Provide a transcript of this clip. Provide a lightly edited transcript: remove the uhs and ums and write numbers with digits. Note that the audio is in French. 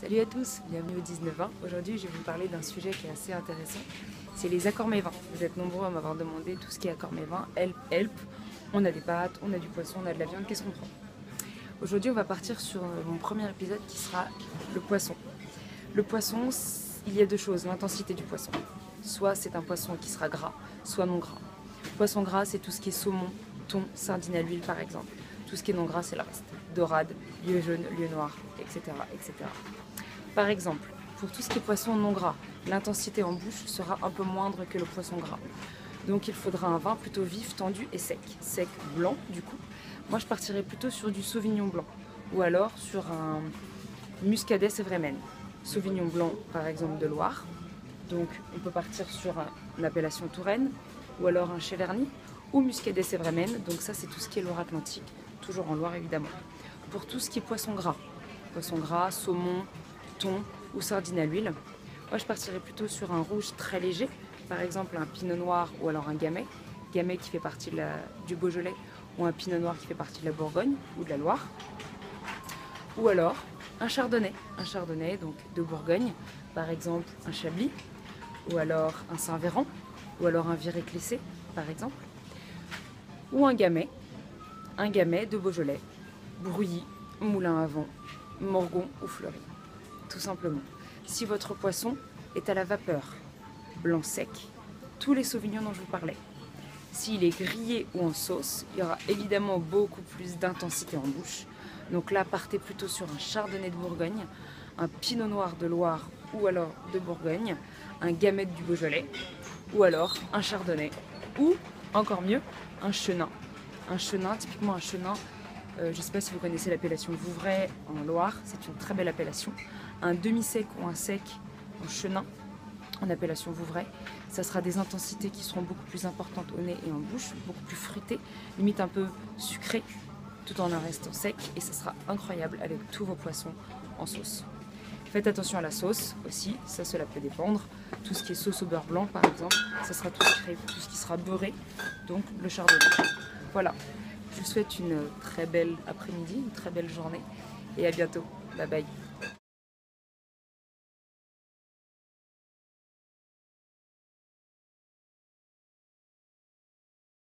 Salut à tous, bienvenue au 19-20. Aujourd'hui je vais vous parler d'un sujet qui est assez intéressant, c'est les accords mets-vins. Vous êtes nombreux à m'avoir demandé tout ce qui est accords mets-vins, help, on a des pâtes, on a du poisson, on a de la viande, qu'est-ce qu'on prend? Aujourd'hui on va partir sur mon premier épisode qui sera le poisson. Le poisson, il y a deux choses, l'intensité du poisson. Soit c'est un poisson qui sera gras, soit non gras. Poisson gras c'est tout ce qui est saumon, thon, sardine à l'huile par exemple. Tout ce qui est non gras c'est le reste. Dorade, lieu jaune, lieu noir, etc., etc. Par exemple, pour tout ce qui est poisson non gras, l'intensité en bouche sera un peu moindre que le poisson gras. Donc il faudra un vin plutôt vif, tendu et sec. Sec, blanc du coup. Moi je partirais plutôt sur du sauvignon blanc ou alors sur un muscadet sévrémen. Sauvignon blanc par exemple de Loire. Donc on peut partir sur une appellation Touraine ou alors un Cheverny ou muscadet sévrémen. Donc ça c'est tout ce qui est Loire-Atlantique, toujours en Loire évidemment. Pour tout ce qui est poisson gras, saumon, thon ou sardine à l'huile, moi je partirais plutôt sur un rouge très léger, par exemple un pinot noir ou alors un gamay. Gamay qui fait partie du Beaujolais ou un pinot noir qui fait partie de la Bourgogne ou de la Loire. Ou alors un chardonnay donc de Bourgogne, par exemple un chablis ou alors un saint-véran ou alors un viré-clessé par exemple. Ou un gamay de Beaujolais, Brouilly, Moulin à Vent, Morgon ou Fleury. Tout simplement. Si votre poisson est à la vapeur, blanc sec, tous les sauvignons dont je vous parlais. S'il est grillé ou en sauce, il y aura évidemment beaucoup plus d'intensité en bouche. Donc là, partez plutôt sur un chardonnay de Bourgogne, un pinot noir de Loire ou alors de Bourgogne, un gamay du Beaujolais, ou alors un chardonnay, ou encore mieux, un chenin. Un chenin, typiquement un chenin, je ne sais pas si vous connaissez l'appellation Vouvray en Loire, c'est une très belle appellation. Un demi-sec ou un sec en chenin, en appellation Vouvray, ça sera des intensités qui seront beaucoup plus importantes au nez et en bouche, beaucoup plus fruitées, limite un peu sucrées, tout en restant sec, et ça sera incroyable avec tous vos poissons en sauce. Faites attention à la sauce aussi, ça cela peut dépendre. Tout ce qui est sauce au beurre blanc par exemple, ça sera tout ce qui sera beurré, donc le chardonnay. Voilà, je vous souhaite une très belle après-midi, une très belle journée et à bientôt. Bye bye.